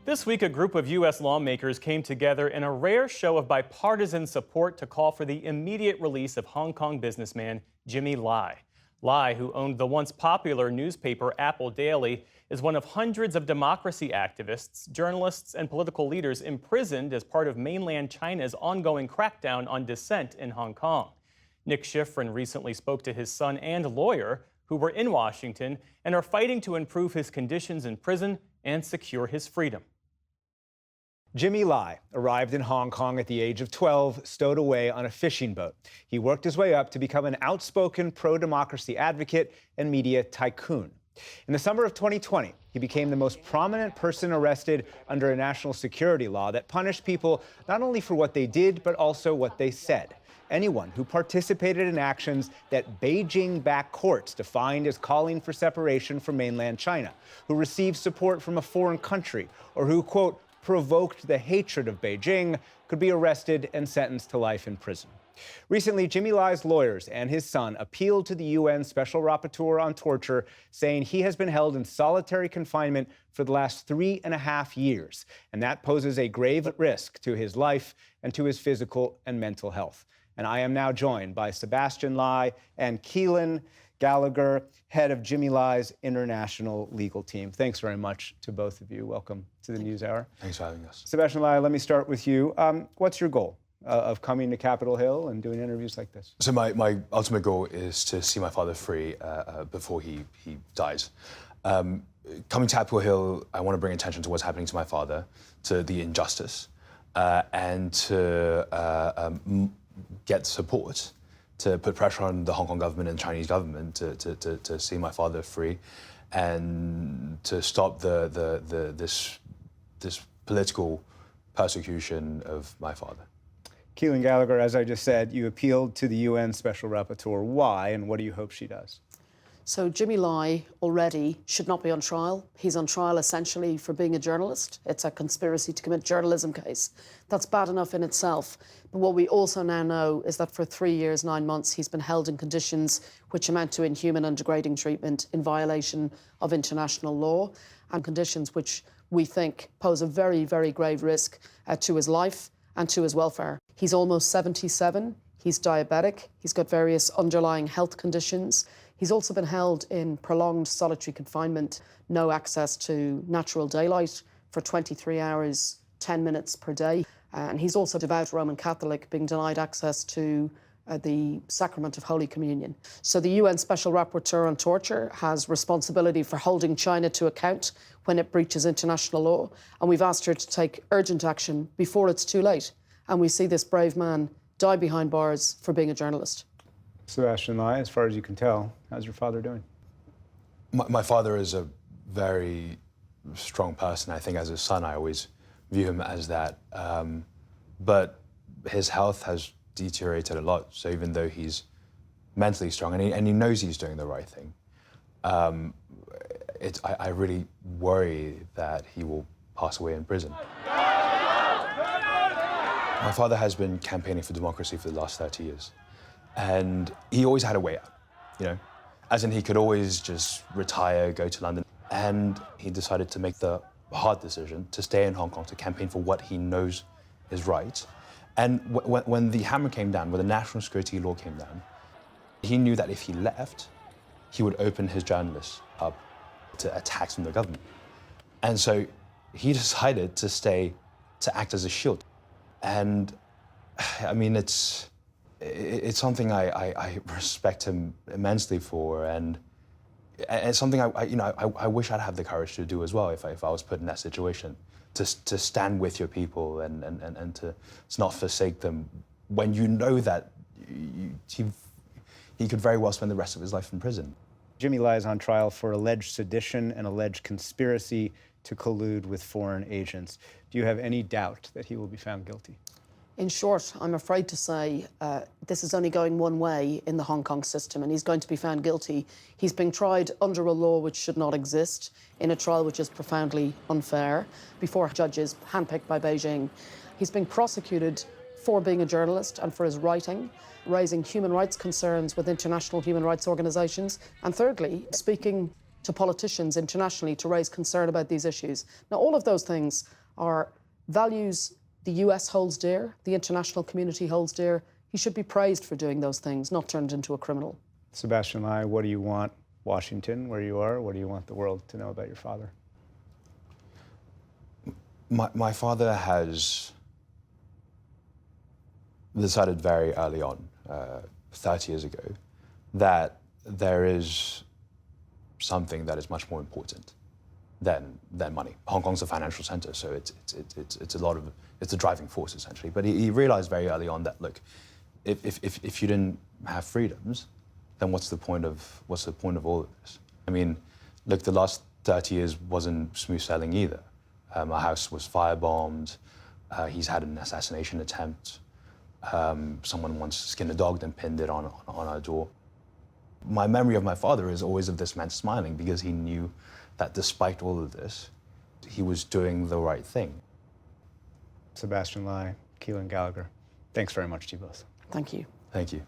This week, a group of U.S. lawmakers came together in a rare show of bipartisan support to call for the immediate release of Hong Kong businessman Jimmy Lai. Lai, who owned the once popular newspaper Apple Daily, is one of hundreds of democracy activists, journalists, and political leaders imprisoned as part of mainland China's ongoing crackdown on dissent in Hong Kong. Nick Schifrin recently spoke to his son and lawyer, who were in Washington and are fighting to improve his conditions in prison and secure his freedom. Jimmy Lai arrived in Hong Kong at the age of 12, stowed away on a fishing boat. He worked his way up to become an outspoken pro-democracy advocate and media tycoon. In the summer of 2020, he became the most prominent person arrested under a national security law that punished people not only for what they did, but also what they said. Anyone who participated in actions that Beijing-backed courts defined as calling for separation from mainland China, who received support from a foreign country, or who, quote, provoked the hatred of Beijing, could be arrested and sentenced to life in prison. Recently, Jimmy Lai's lawyers and his son appealed to the UN Special Rapporteur on Torture, saying he has been held in solitary confinement for the last 3.5 years, and that poses a grave risk to his life and to his physical and mental health. And I am now joined by Sebastian Lai and Keelan Gallagher, head of Jimmy Lai's international legal team. Thanks very much to both of you. Welcome to the NewsHour. Thanks for having us. Sebastian Lai, let me start with you. What's your goal of coming to Capitol Hill and doing interviews like this? So my ultimate goal is to see my father free before he dies. Coming to Capitol Hill, I want to bring attention to what's happening to my father, to the injustice, and to get support to put pressure on the Hong Kong government and Chinese government to see my father free, and to stop this political persecution of my father. Keelan Gallagher, as I just said, you appealed to the UN Special Rapporteur. Why, and what do you hope she does? So Jimmy Lai already should not be on trial. He's on trial essentially for being a journalist. It's a conspiracy to commit journalism case. That's bad enough in itself. But what we also now know is that for 3 years, 9 months, he's been held in conditions which amount to inhuman and degrading treatment in violation of international law, and conditions which we think pose a very, very grave risk to his life and to his welfare. He's almost 77. He's diabetic. He's got various underlying health conditions. He's also been held in prolonged solitary confinement, no access to natural daylight for 23 hours, 10 minutes per day. And he's also a devout Roman Catholic, being denied access to the sacrament of Holy Communion. So the UN Special Rapporteur on Torture has responsibility for holding China to account when it breaches international law. And we've asked her to take urgent action before it's too late. And we see this brave man die behind bars for being a journalist. Sebastian Lai, as far as you can tell, how's your father doing? My father is a very strong person. I think as a son, I always view him as that. But his health has deteriorated a lot. So even though he's mentally strong and he knows he's doing the right thing, I really worry that he will pass away in prison. My father has been campaigning for democracy for the last 30 years. And he always had a way out, you know? As in, he could always just retire, go to London. And he decided to make the hard decision to stay in Hong Kong to campaign for what he knows is right. And when the hammer came down, when the national security law came down, he knew that if he left, he would open his journalists up to attacks from the government. And so he decided to stay, to act as a shield. And I mean, it's something I respect him immensely for, and it's something I wish I'd have the courage to do as well if I was put in that situation, to stand with your people and to not forsake them when you know that he could very well spend the rest of his life in prison. Jimmy Lai is on trial for alleged sedition and alleged conspiracy to collude with foreign agents. Do you have any doubt that he will be found guilty? In short, I'm afraid to say this is only going one way in the Hong Kong system, and he's going to be found guilty. He's being tried under a law which should not exist, in a trial which is profoundly unfair, before judges handpicked by Beijing. He's being prosecuted for being a journalist and for his writing, raising human rights concerns with international human rights organisations, and thirdly, speaking to politicians internationally to raise concern about these issues. Now, all of those things are values the US holds dear, the international community holds dear. He should be praised for doing those things, not turned into a criminal. Sebastian Lai, what do you want Washington, where you are, what do you want the world to know about your father? My father has decided very early on, 30 years ago, that there is something that is much more important than money. Hong Kong's a financial center, so it's a driving force essentially. But he realized very early on that, look, if you didn't have freedoms, then what's the point of all of this? I mean, look, the last 30 years wasn't smooth sailing either. Our house was firebombed. He's had an assassination attempt. Someone once skinned a dog, then pinned it on our door. My memory of my father is always of this man smiling because he knew that despite all of this, he was doing the right thing. Sebastian Lai, Keelan Gallagher, thanks very much to you both. Thank you. Thank you.